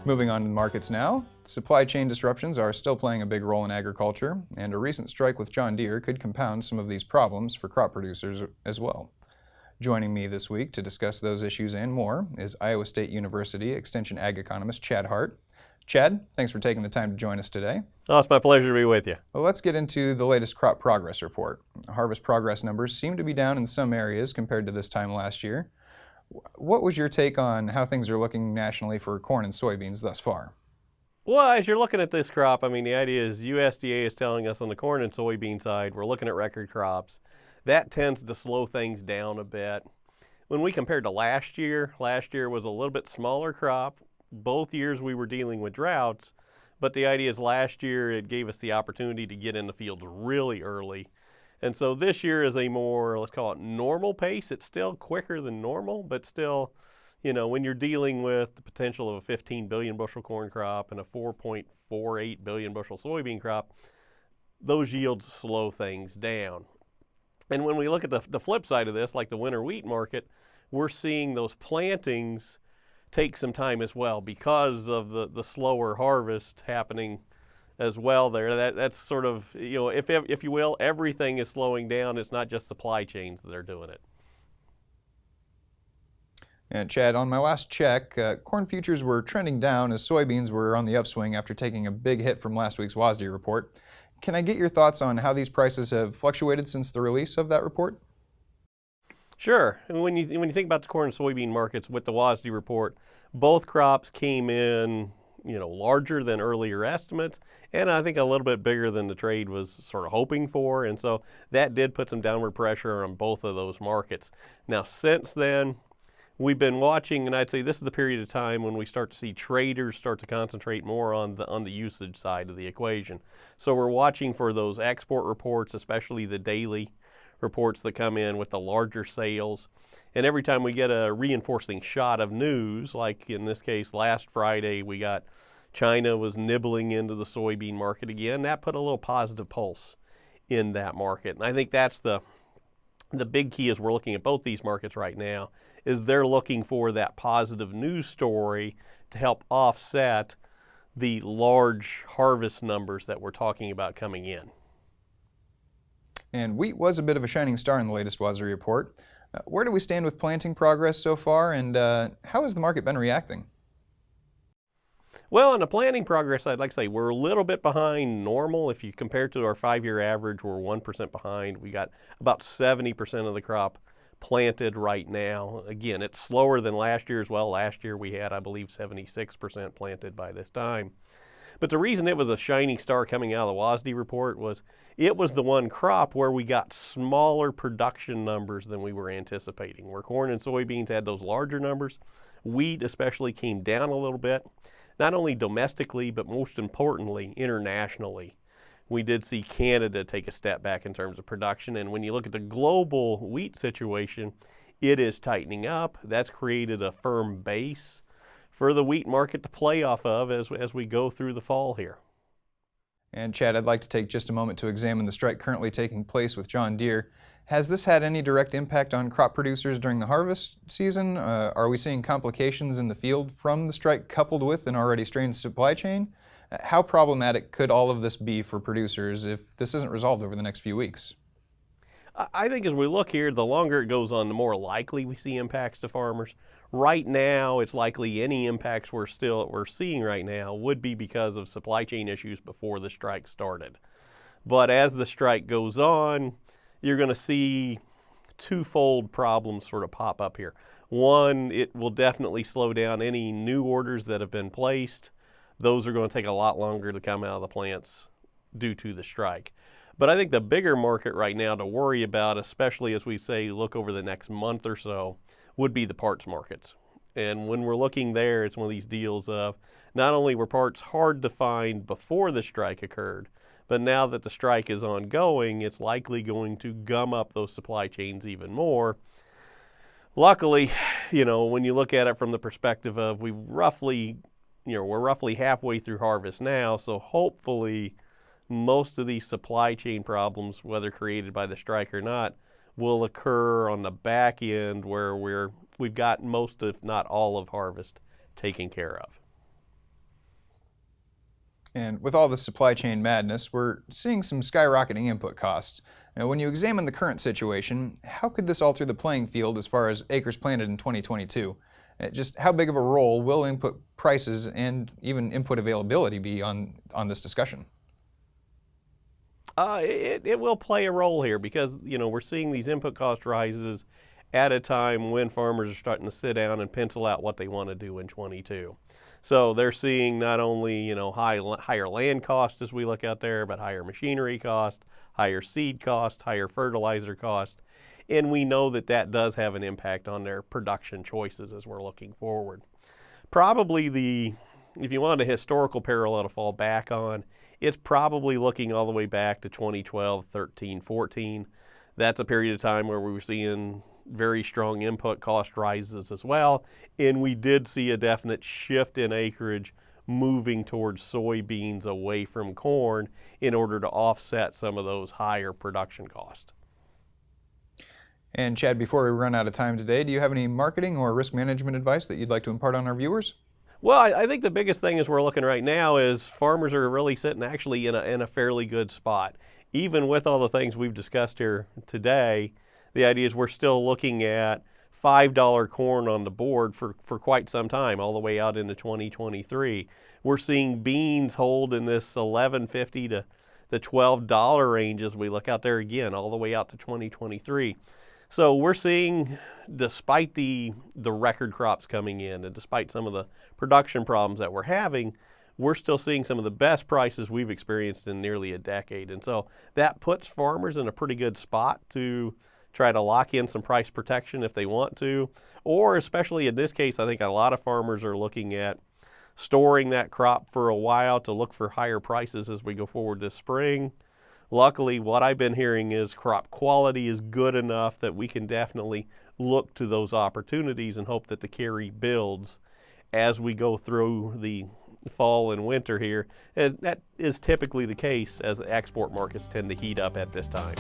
Moving on to the markets now, supply chain disruptions are still playing a big role in agriculture, and a recent strike with John Deere could compound some of these problems for crop producers as well. Joining me this week to discuss those issues and more is Iowa State University Extension Ag Economist Chad Hart. Chad, thanks for taking the time to join us today. Oh, it's my pleasure to be with you. Well, let's get into the latest crop progress report. Harvest progress numbers seem to be down in some areas compared to this time last year. What was your take on how things are looking nationally for corn and soybeans thus far? Well, as you're looking at this crop, the idea is USDA is telling us on the corn and soybean side, we're looking at record crops. That tends to slow things down a bit. When we compared to last year was a little bit smaller crop. Both years we were dealing with droughts, but the idea is last year it gave us the opportunity to get in the fields really early. And so this year is a more, let's call it normal pace. It's still quicker than normal, but still, when you're dealing with the potential of a 15 billion bushel corn crop and a 4.48 billion bushel soybean crop, those yields slow things down. And when we look at the flip side of this, like the winter wheat market, we're seeing those plantings take some time as well because of the slower harvest happening as well there. That's sort of, if you will, everything is slowing down. It's not just supply chains that are doing it. And Chad, on my last check, corn futures were trending down as soybeans were on the upswing after taking a big hit from last week's WASDE report. Can I get your thoughts on how these prices have fluctuated since the release of that report? Sure. And when you think about the corn and soybean markets with the WASDE report, both crops came in, larger than earlier estimates, and I think a little bit bigger than the trade was sort of hoping for, and so that did put some downward pressure on both of those markets. Now, since then, we've been watching, and I'd say this is the period of time when we start to see traders start to concentrate more on the usage side of the equation. So we're watching for those export reports, especially the daily reports that come in with the larger sales. And every time we get a reinforcing shot of news, like in this case last Friday we got China was nibbling into the soybean market again, that put a little positive pulse in that market. And I think that's the big key as we're looking at both these markets right now, is they're looking for that positive news story to help offset the large harvest numbers that we're talking about coming in. And wheat was a bit of a shining star in the latest WASDE report. Where do we stand with planting progress so far, and how has the market been reacting? Well, on the planting progress, I'd like to say we're a little bit behind normal. If you compare to our 5-year average, we're 1% behind. We got about 70% of the crop planted right now. Again, it's slower than last year as well. Last year we had, I believe, 76% planted by this time. But the reason it was a shining star coming out of the WASDE report was it was the one crop where we got smaller production numbers than we were anticipating. Where corn and soybeans had those larger numbers, wheat especially came down a little bit, not only domestically, but most importantly, internationally. We did see Canada take a step back in terms of production, and when you look at the global wheat situation, it is tightening up. That's created a firm base for the wheat market to play off of as we go through the fall here. And Chad, I'd like to take just a moment to examine the strike currently taking place with John Deere. Has this had any direct impact on crop producers during the harvest season? Are we seeing complications in the field from the strike coupled with an already strained supply chain? How problematic could all of this be for producers if this isn't resolved over the next few weeks? I think as we look here, the longer it goes on, the more likely we see impacts to farmers. Right now, it's likely any impacts we're seeing right now would be because of supply chain issues before the strike started. But as the strike goes on, you're going to see twofold problems sort of pop up here. One, it will definitely slow down any new orders that have been placed. Those are going to take a lot longer to come out of the plants due to the strike. But I think the bigger market right now to worry about, especially as we say look over the next month or so, would be the parts markets. And when we're looking there, it's one of these deals of not only were parts hard to find before the strike occurred, but now that the strike is ongoing, it's likely going to gum up those supply chains even more. Luckily, when you look at it from the perspective of we're roughly halfway through harvest now, so hopefully most of these supply chain problems, whether created by the strike or not, will occur on the back end where we've got most, if not all, of harvest taken care of. And with all the supply chain madness, we're seeing some skyrocketing input costs. Now, when you examine the current situation, how could this alter the playing field as far as acres planted in 2022? Just how big of a role will input prices and even input availability be on this discussion? It will play a role here because, we're seeing these input cost rises at a time when farmers are starting to sit down and pencil out what they want to do in 22. So they're seeing not only, higher land costs as we look out there, but higher machinery cost, higher seed cost, higher fertilizer cost. And we know that that does have an impact on their production choices as we're looking forward. Probably if you want a historical parallel to fall back on, it's probably looking all the way back to 2012, 13, 14. That's a period of time where we were seeing very strong input cost rises as well, and we did see a definite shift in acreage moving towards soybeans away from corn in order to offset some of those higher production costs. And Chad, before we run out of time today, do you have any marketing or risk management advice that you'd like to impart on our viewers? Well, I think the biggest thing as we're looking right now is farmers are really sitting actually in a fairly good spot. Even with all the things we've discussed here today, the idea is we're still looking at $5 corn on the board for quite some time, all the way out into 2023. We're seeing beans hold in this $11.50 to the $12 range as we look out there again, all the way out to 2023. So we're seeing, despite the record crops coming in and despite some of the production problems that we're having, we're still seeing some of the best prices we've experienced in nearly a decade. And so that puts farmers in a pretty good spot to try to lock in some price protection if they want to, or especially in this case, I think a lot of farmers are looking at storing that crop for a while to look for higher prices as we go forward this spring. Luckily, what I've been hearing is crop quality is good enough that we can definitely look to those opportunities and hope that the carry builds as we go through the fall and winter here. And that is typically the case as the export markets tend to heat up at this time.